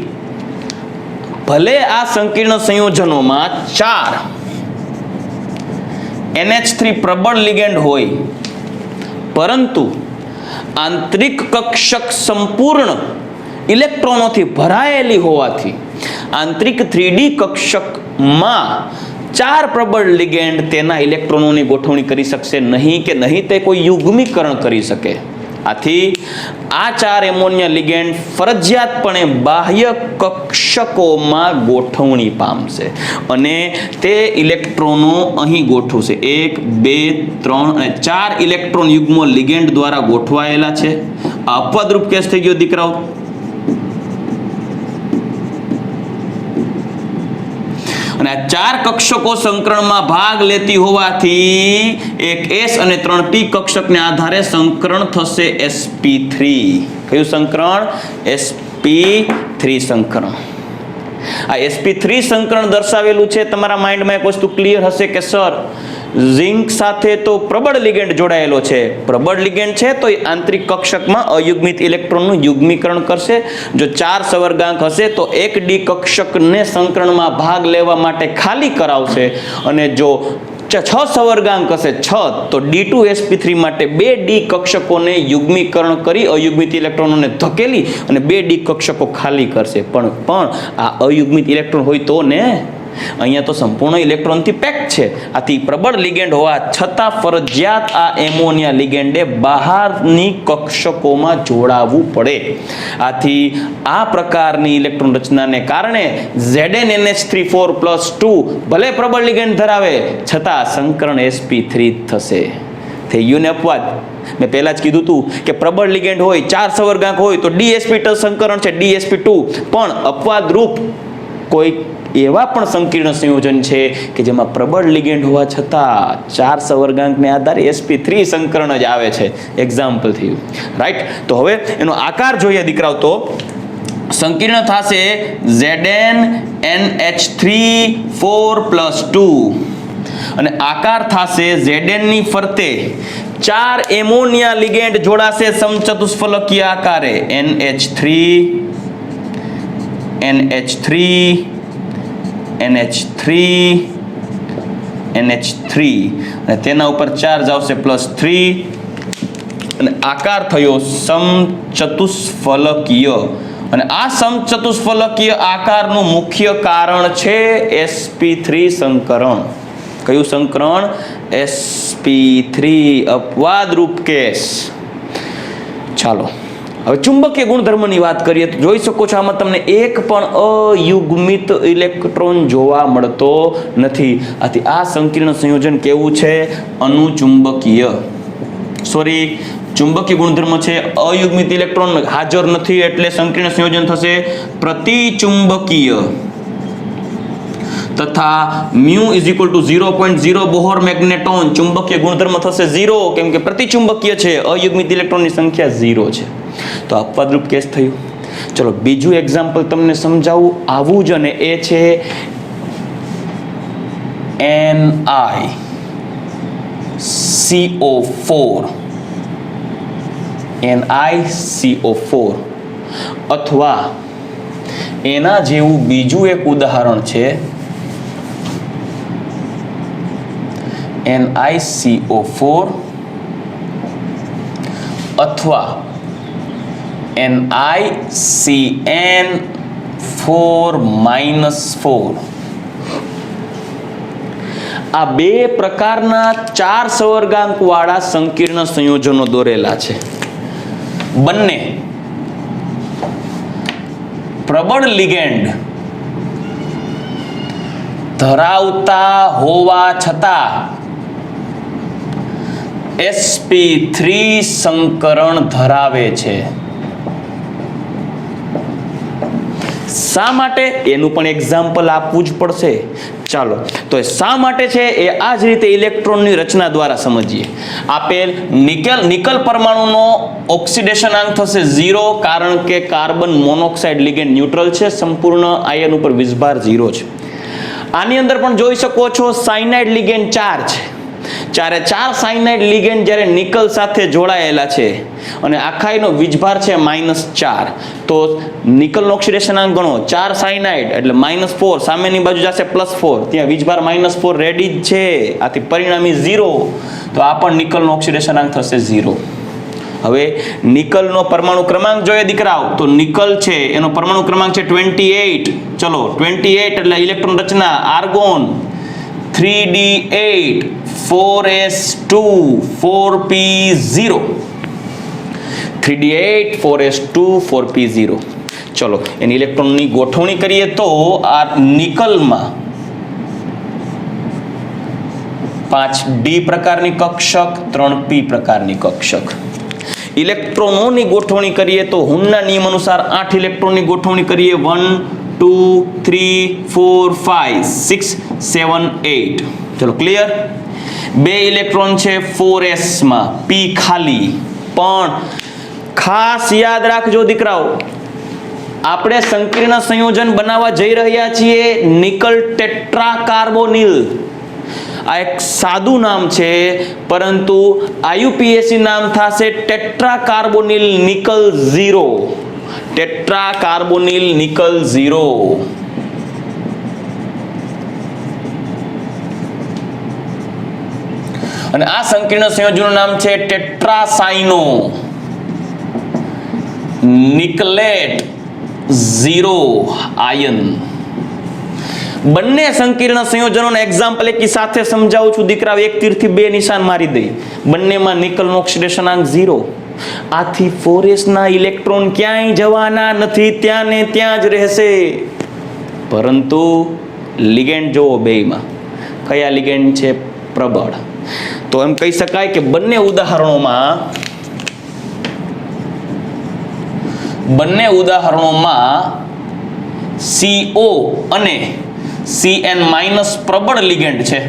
ભલે આ સંકીર્ણ સંયોજનોમાં 4 NH3 પ્રબળ લિગેન્ડ હોય પરંતુ આંતરિક કક્ષક સંપૂર્ણ ઇલેક્ટ્રોનોથી ભરાયેલી હોવાથી આંતરિક 3D કક્ષકમાં 4 પ્રબળ લિગેન્ડ તેના ઇલેક્ટ્રોનોની ગોઠવણી કરી શકશે નહીં કે નહીં તે કોઈ યુગ્મીકરણ કરી શકે. આથી આ 4 એમોનિયા લિગેન્ડ ફરજિયાતપણે બાહ્ય કક્ષકોમાં ગોઠવણી પામશે અને તે ઇલેક્ટ્રોનો અહીં ગોઠવશે. 1 2 3 અને 4 ઇલેક્ટ્રોન યુગ્મો લિગેન્ડ દ્વારા ગોઠવાયેલા છે. આ અપવાદરૂપ કેસ થઈ ગયો દીકરાઓ. અને આ 4 કક્ષકો સંકરણમાં ભાગ લેતી હોવાથી એક S અને 3P કક્ષકને આધારે સંકરણ થશે sp3. કયું સંકરણ? sp3 સંકરણ. આ sp3 સંકરણ દર્શાવેલું છે. તમારા માઇન્ડમાં એક વસ્તુ ક્લિયર હશે કે સર ઝિંક સાથે તો પ્રબળ લિગેન્ડ જોડાયેલો છે. પ્રબળ લિગેન્ડ છે તો એ આંતરિક કક્ષકમાં અયુગ્મિત ઇલેક્ટ્રોનનું યુગ્મીકરણ કરશે. જો 4 સવર્ગાંક હશે તો 1D કક્ષકને સંકરણમાં ભાગ લેવા માટે ખાલી કરાવશે અને જો 6 સવર્ગાંક હશે 6 તો D2sp3 માટે 2D કક્ષકોને યુગ્મીકરણ કરી અયુગ્મિત ઇલેક્ટ્રોનોને ધકેલી અને 2D કક્ષકો ખાલી કરશે. પણ આ અયુગ્મિત ઇલેક્ટ્રોન હોય તો ને, અહીંયા તો સંપૂર્ણ ઇલેક્ટ્રોનથી પેક છે. આથી પ્રબળ લિગેન્ડ હોવા છતાં ફરજિયાત આ એમોનિયા લિગેન્ડે બહારની કક્ષકોમાં જોડાવવું પડે. આથી આ પ્રકારની ઇલેક્ટ્રોન રચનાને કારણે ZnNH3 4+2 ભલે પ્રબળ લિગેન્ડ ધરાવે છતાં સંકરણ sp3 થશે. થઈ ગયું ને અપવાદ? મેં પહેલા જ કીધું હતું કે પ્રબળ લિગેન્ડ હોય 4 સવર્ગાંક હોય તો DsP2 સંકરણ છે DsP2, પણ અપવાદ રૂપ કોઈ એવા પણ સંકીર્ણ સંયોજન છે કે જેમાં પ્રબળ લિગેન્ડ હોવા છતાં 4 સવર્ગાંકને આધારે sp3 સંકરણ જ આવે છે. એક્ઝામ્પલ થયું, રાઈટ? તો હવે એનો આકાર જોઈએ દીકરાઓ. તો સંકીર્ણ થશે ZnNH3 4+2 અને આકાર થશે Zn ની ફરતે 4 એમોનિયા લિગેન્ડ જોડાશે સમચતુષ્ફલકીય આકારે. NH3 NH3 NH3 અને તેના ઉપર ચાર્જ આવશે +3 અને આકાર થયો સમચતુષ્ફલકીય. અને આ સમચતુષ્ફલકીય આકારનું મુખ્ય કારણ છે sp3 સંકરણ. કયું સંકરણ? sp3 અપવાદરૂપ case. ચાલો હવે ચુંબકીય ગુણધર્મની વાત કરીએ તો જોઈ શકો છો આમાં તમને એક પણ અયુગ્મિત ઇલેક્ટ્રોન જોવા મળતો નથી. આથી આ સંકીર્ણ સંયોજન કેવું છે? અનુચુંબકીય. ચુંબકીય ગુણધર્મ છે, અયુગ્મિત ઇલેક્ટ્રોન હાજર નથી એટલે સંકીર્ણ સંયોજન થશે પ્રતિચુંબકીય તથા μ = 0.0 બોહર મેગ્નેટોન. ચુંબકીય ગુણધર્મ થશે 0 કેમ કે પ્રતિચુંબકીય છે, અયુગ્મિત ઇલેક્ટ્રોનની સંખ્યા 0 છે. તો અપવાદરૂપ કેસ થયું. ચલો બીજું એક્ઝામ્પલ તમને સમજાવું આવું જ, અને એ છે NiCO4 અથવા એના જેવું બીજું એક ઉદાહરણ છે NiCO4 અથવા NiCN4-4. આ બે પ્રકારના 4 સવર્ગાંક વાળા સંકીર્ણ સંયોજનો દોરેલા છે. બંને પ્રબળ લિગેન્ડ ધરાવતા હોવા છતાં sp3 સંકરણ ધરાવે છે. શા માટે એનું પણ એક્ઝામ્પલ આપવું જ પડશે. ચાલો તો એ શા માટે છે એ આ જ રીતે ઇલેક્ટ્રોનની રચના દ્વારા સમજીએ. આપેલ નિકલ પરમાણુનો ઓક્સિડેશનાંક થશે 0, કારણ કે કાર્બન મોનોક્સાઇડ લિગેન્ડ ન્યુટ્રલ છે, સંપૂર્ણ આયન ઉપર વીજભાર 0 છે. આની અંદર પણ જોઈ શકો છો સાયનાઇડ લિગેન્ડ 4 છે. 4 સાયનાઇડ લિગેન્ડ જ્યારે નિકલ સાથે જોડાયેલા છે અને આખાઈનો વીજભાર છે -4, તો નિકલનો ઓક્સિડેશનાંક ગણો 4 સાયનાઇડ એટલે -4, સામેની બાજુ જશે +4, ત્યાં વીજભાર -4 રેડી જ છે, આથી પરિણામી 0, તો આ પણ નિકલનો ઓક્સિડેશનાંક થશે 0. હવે નિકલનો પરમાણુ ક્રમાંક જોઈએ દીકરાઓ, તો નિકલ છે એનો પરમાણુ ક્રમાંક છે 28. ચલો 28 એટલે ઇલેક્ટ્રોન રચના argon 3d8 4s2 4p0, 3d8 4s2 4p0. ચલો એની ઇલેક્ટ્રોનની ગોઠવણી કરીએ તો આ નિકલમાં 5d પ્રકારની કક્ષક, 3p પ્રકારની કક્ષક. ઇલેક્ટ્રોનોની ગોઠવણી કરીએ તો હુનના નિયમ અનુસાર 8 ઇલેક્ટ્રોનની ગોઠવણી કરીએ. 1 2 3 4 5 6 7 8. ચલો ક્લિયર. 2 ઇલેક્ટ્રોન છે 4s માં, p ખાલી. પણ ખાસ યાદ રાખજો દીકરાઓ, આપણે સંકીર્ણ સંયોજન બનાવવા જઈ રહ્યા છીએ નિકલ ટેટ્રાકાર્બોનિલ. આ એક સાદું નામ છે, પરંતુ IUPAC નામ થશે ટેટ્રાકાર્બોનિલ નિકલ 0. ટેટ્રાકાર્બોનિલ નિકલ 0. અને આ સંકીર્ણ સંયોજનનું નામ છે ટેટ્રાસાઇનો નિકલેટ 0 આયન. બંને સંકીર્ણ સંયોજનોના એક્ઝામ્પલ એકી સાથે સમજાવું છું દીકરાઓ, એક તીરથી 2 નિશાન મારી દઈ. બંનેમાં નિકલનો ઓક્સિડેશનાંક 0, આથી 4s ના ઇલેક્ટ્રોન ક્યાંય જવાના નથી, ત્યાં ને ત્યાં જ રહેશે. પરંતુ લિગેન્ડ જોવો બેયમાં, કયા લિગેન્ડ છે? પ્રબળ. તો એમ કહી શકાય કે બંને ઉદાહરણોમાં CO અને Cn- પ્રબળ લિગેન્ડ છે.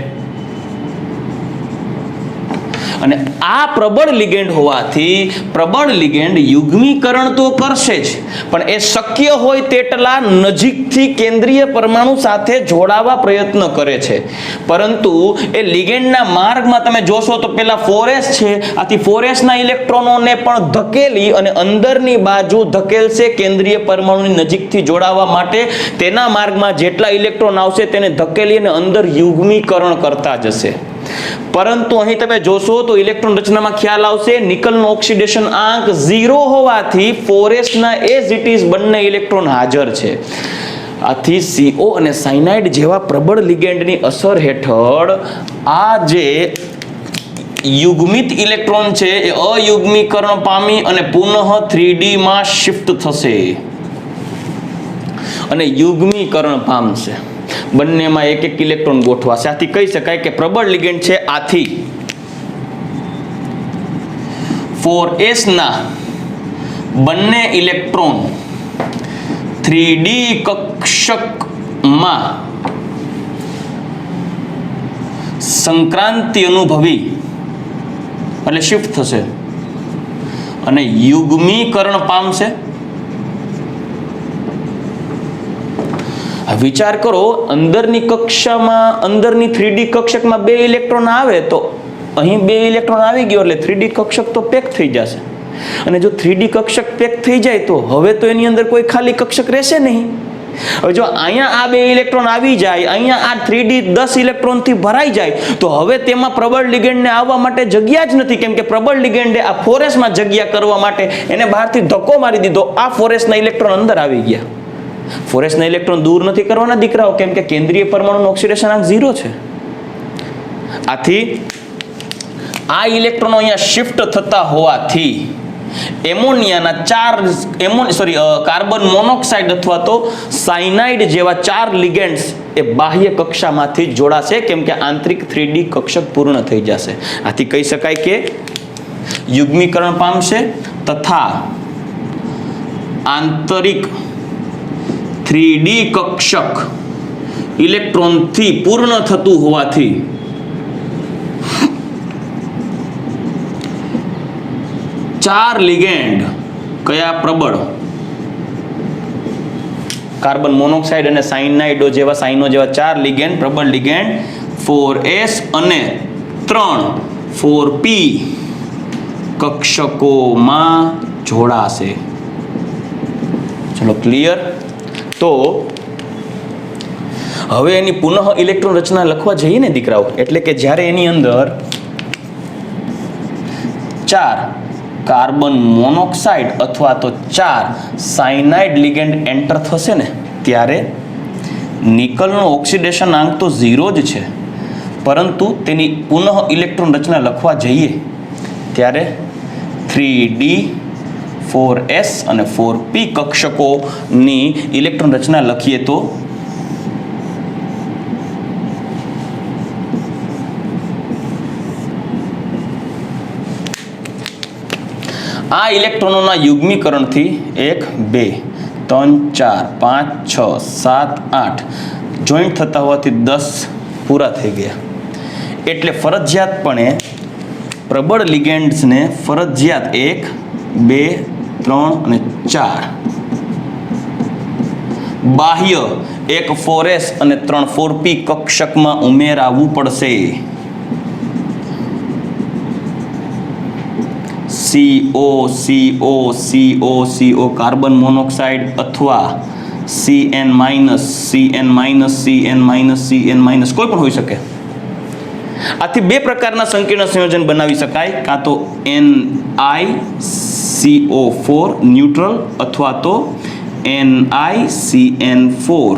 અને આ પ્રબળ લિગેન્ડ હોવાથી પ્રબળ લિગેન્ડ યુગ્મીકરણ તો કરશે જ, પણ એ શક્ય હોય તેટલા નજીકથી કેન્દ્રીય પરમાણુ સાથે જોડાવા પ્રયત્ન કરે છે. પરંતુ એ લિગેન્ડના માર્ગમાં તમે જોશો તો પેલા 4s છે, આથી 4s ના ઇલેક્ટ્રોનોને પણ ધકેલી અને અંદરની બાજુ ધકેલશે કેન્દ્રીય પરમાણુની નજીકથી જોડાવા માટે. તેના માર્ગમાં જેટલા ઇલેક્ટ્રોન આવશે તેને ધકેલી અને અંદર યુગ્મીકરણ કરતા જશે. પરંતુ અહીં તમે જોશો તો ઇલેક્ટ્રોન રચનામાં ખ્યાલ આવશે, નિકલનો ઓક્સિડેશન આંક 0 હોવાથી 4s ના એઝ ઇટ ઇઝ બંને ઇલેક્ટ્રોન હાજર છે. આથી CO અને સાયનાઇડ જેવા પ્રબળ લિગેન્ડની અસર હેઠળ આ જે યુગ્મિત ઇલેક્ટ્રોન છે એ અયુગ્મીકરણ પામી અને પુનઃ 3d માં શિફ્ટ થશે અને યુગ્મીકરણ પામશે. બંનેમાં એક એક ઇલેક્ટ્રોન ગોઠવાશે. આથી કહી શકાય કે પ્રબળ લિગેન્ડ છે. આથી 4s ના બંને ઇલેક્ટ્રોન 3d કક્ષકમાં સંક્રાંતિ અનુભવી એટલે શિફ્ટ થશે અને યુગ્મીકરણ પામશે. વિચાર કરો, અંદરની કક્ષામાં, અંદરની 3d કક્ષકમાં 2 ઇલેક્ટ્રોન આવે તો અહીં 2 ઇલેક્ટ્રોન આવી ગયો એટલે 3d કક્ષક તો પેક થઈ જશે. અને જો 3d કક્ષક પેક થઈ જાય તો હવે તો એની અંદર કોઈ ખાલી કક્ષક રહેશે નહીં. હવે જો અહીંયા આ 2 ઇલેક્ટ્રોન આવી જાય, અહીંયા આ 3d 10 ઇલેક્ટ્રોનથી ભરાઈ જાય, તો હવે તેમાં પ્રબળ લિગેન્ડને આવવા માટે જગ્યા જ નથી, કેમ કે પ્રબળ લિગેન્ડે આ 4s માં જગ્યા કરવા માટે એને બહારથી ધક્કો મારી દીધો. આ 4s ના ઇલેક્ટ્રોન અંદર આવી ગયા. 4s ના ઇલેક્ટ્રોન દૂર નથી કરવાના દીકરાઓ, કેમ કે કેન્દ્રીય પરમાણુનો ઓક્સિડેશનાંક 0 છે. આથી આ ઇલેક્ટ્રોનો અહીંયા શિફ્ટ થતા હોવાથી કાર્બન મોનોક્સાઇડ અથવા તો સાયનાઇડ જેવા 4 લિગેન્ડ્સ એ બાહ્ય કક્ષામાંથી જોડાશે, કેમ કે આંતરિક 3d કક્ષક પૂર્ણ થઈ જશે. આથી કહી શકાય કે યુગ્મીકરણ પામશે તથા આંતરિક 3D કક્ષક ઇલેક્ટ્રોનથી પૂર્ણ થતું હોવાથી ચાર લિગેન્ડ કયા પ્રબળ કાર્બન મોનોક્સાઇડ અને સાયનાઇડો જેવા સાઇનો જેવા ચાર લિગેન્ડ પ્રબળ લિગેન્ડ 4s અને 4p કક્ષકોમાં જોડાશે. ચલો ક્લિયર. તો હવે એની પુનઃ ઇલેક્ટ્રોન રચના લખવા જઈએ ને દીકરાઓ, એટલે કે જ્યારે એની અંદર ચાર કાર્બન મોનોક્સાઇડ અથવા તો ચાર સાયનાઇડ લિગેન્ડ એન્ટર થશે ને ત્યારે નિકલનો ઓક્સિડેશન આંક તો 0 જ છે, પરંતુ તેની પુનઃ ઇલેક્ટ્રોન રચના લખવા જઈએ ત્યારે 3D 4s અને 4p કક્ષકોની ઇલેક્ટ્રોન રચના લખીએ તો આ ઇલેક્ટ્રોનોના યુગ્મીકરણથી 1 2 3 4 5 6 7 8 જોઈન્ટ થતા હોવાથી 10 પૂરા થઈ ગયા. એટલે ફરજિયાતપણે પ્રબળ લિગેન્ડ્સને ફરજિયાત 1 2 3 અને 4 બાહ્ય એક 4s અને 3 4p કક્ષકમાં ઉમેરાવવું પડશે. CO CO CO CO carbon monoxide અથવા CN minus CN minus CN minus CN minus કોઈ પણ હોઈ શકે. આથી બે પ્રકારના સંકીર્ણ સંયોજન બનાવી શકાય, કાં તો NiCO4 ન્યુટ્રલ અથવા તો NiCN4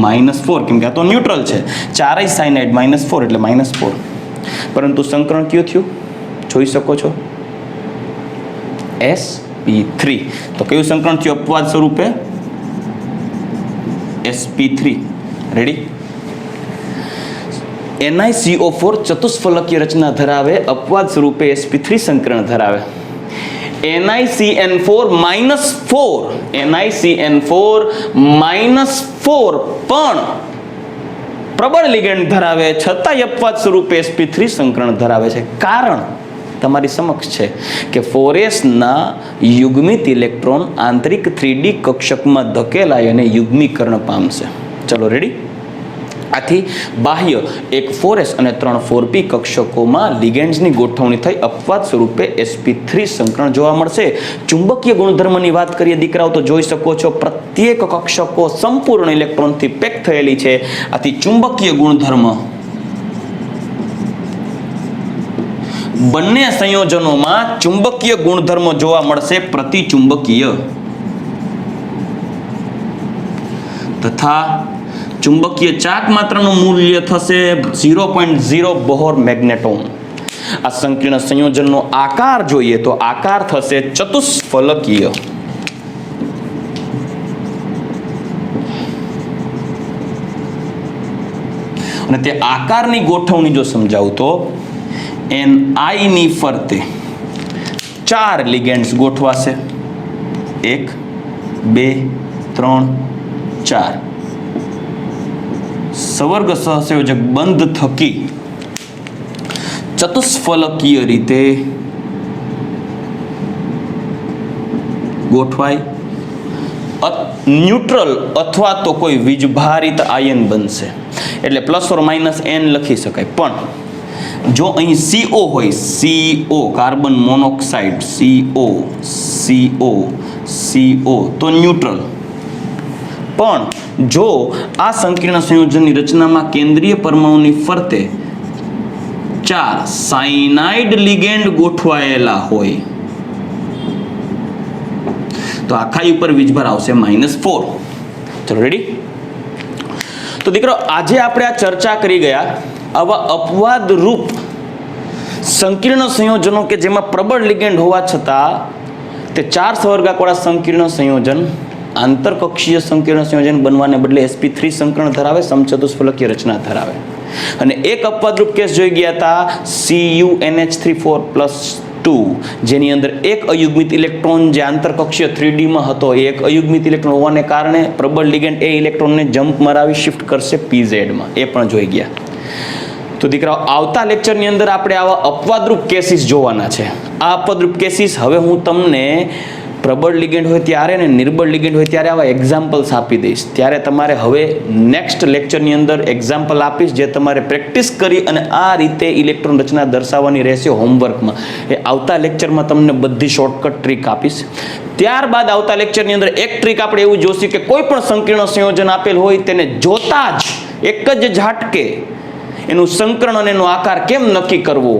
-4, કેમ કે આ તો ન્યુટ્રલ છે. ચારેય સાયનાઇડ -4 એટલે -4. પરંતુ સંકરણ કયું થયું જોઈ શકો છો, sp3. તો કયું સંકરણ થયું અપવાદ સ્વરૂપે? sp3. રેડી. NiCO4 ચતુષ્ફલકીય રચના ધરાવે, અપવાદ સ્વરૂપે sp3 સંકરણ ધરાવે. NiCN4 -4 NiCN4 -4 પણ પ્રબળ લિગેન્ડ ધરાવે, છતાંય અપવાદ સ્વરૂપે sp3 સંકરણ ધરાવે છે. કારણ તમારી સમક્ષ છે કે 4s ના યુગ્મિત ઇલેક્ટ્રોન આંતરિક 3D કક્ષકમાં ધકેલાય અને યુગ્મીકરણ પામશે. ચલો રેડી. આથી બાહ્ય એક 4s અને 3 4p કક્ષકોમાં લિગેન્ડ્સની ગોઠવણી થઈ અપવાદ સ્વરૂપે sp3 સંકરણ જોવા મળશે. ચુંબકીય ગુણધર્મની વાત કરીએ દીકરાઓ તો જોઈ શકો છો પ્રત્યેક કક્ષકો સંપૂર્ણ ઇલેક્ટ્રોનથી પેક થયેલી છે. આથી ચુંબકીય ગુણધર્મ બંને સંયોજનોમાં ચુંબકીય ગુણધર્મો જોવા મળશે પ્રતિચુંબકીય તથા ચુંબકીય ચાક માત્રાનું મૂલ્ય થશે 0.0 બોહર મેગ્નેટોન. આ સંકીર્ણ સંયોજનનો આકાર જોઈએ તો આકાર થશે ચતુષ્ફલકીય. અને તે આકારની ગોઠવણી જો સમજાવું તો Ni ની ફરતે ચાર લિગેન્ડ્સ ગોઠવાશે, 1 2 3 4. સવર્ગ સહસંયોજક બંધ થકી ચતુષ્ફલકીય રીતે ગોઠવાય, ન્યુટ્રલ અથવા તો કોઈ વીજભારિત આયન બનશે. એટલે +or -n લખી શકાય. પણ જો અહીં CO હોય, CO carbon monoxide CO CO CO તો ન્યુટ્રલ. પણ જો આ સંકીર્ણ સંયોજનની રચનામાં કેન્દ્રીય પરમાણુની ફરતે ચાર સાયનાઇડ લિગેન્ડ ગોઠવાયેલા હોય તો આખા ઉપર વીજભાર આવશે -4. ચલો રેડી. તો દીકરો આજે આપણે આ ચર્ચા કરી ગયા આવા અપવાદ રૂપ સંકીર્ણ સંયોજનો કે જેમાં પ્રબળ લિગેન્ડ હોવા છતાં તે ચાર સવર્ગાંકવાળા સંકીર્ણ સંયોજન આંતરકક્ષીય સંકીર્ણ સંયોજન બનવાને બદલે sp3 સંકરણ ધરાવે, સમચતુષ્ફલકીય રચના ધરાવે. અને એક અપવાદરૂપ કેસ જોઈ ગયા હતા CuNH3 4+ 2 જેની અંદર એક અયુગ્મિત ઇલેક્ટ્રોન જે આંતરકક્ષીય 3D માં હતો એ એક અયુગ્મિત ઇલેક્ટ્રોન હોવાને કારણે પ્રબળ લિગેન્ડ એ ઇલેક્ટ્રોનને જમ્પ મરાવી શિફ્ટ કરશે PZ માં, એ પણ જોઈ ગયા. તો દીકરાઓ આવતા લેક્ચરની અંદર આપણે આવા અપવાદરૂપ કેસીસ જોવાના છે. આ અપવાદરૂપ કેસીસ હવે હું તમને પ્રબળ લિગેન્ડ હોય ત્યારે ને નિર્બળ લિગેન્ડ હોય ત્યારે આવા એક્ઝામ્પલ્સ આપી દઈશ. ત્યારે તમારે હવે નેક્સ્ટ લેક્ચરની અંદર એક્ઝામ્પલ આપીશ જે તમારે પ્રેક્ટિસ કરી અને આ રીતે ઇલેક્ટ્રોન રચના દર્શાવવાની રહેશે હોમવર્કમાં. એ આવતા લેક્ચરમાં તમને બધી શોર્ટકટ ટ્રીક આપીશ. ત્યારબાદ આવતા લેક્ચરની અંદર એક ટ્રીક આપણે એવું જોશું કે કોઈ પણ સંકીર્ણ સંયોજન આપેલ હોય તેને જોતા જ એક જ ઝાટકે એનું સંકરણ અને એનો આકાર કેમ નક્કી કરવો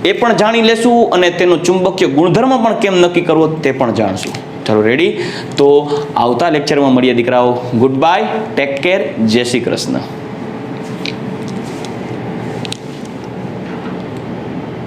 એ પણ જાણી લેશું અને તેનો ચુંબકીય ગુણધર્મ પણ કેમ નક્કી કરવો તે પણ જાણશું. ચાલો રેડી? તો આવતા લેક્ચરમાં મળીએ દીકરાઓ. ગુડ બાય, ટેક કેર, જય શ્રી કૃષ્ણ.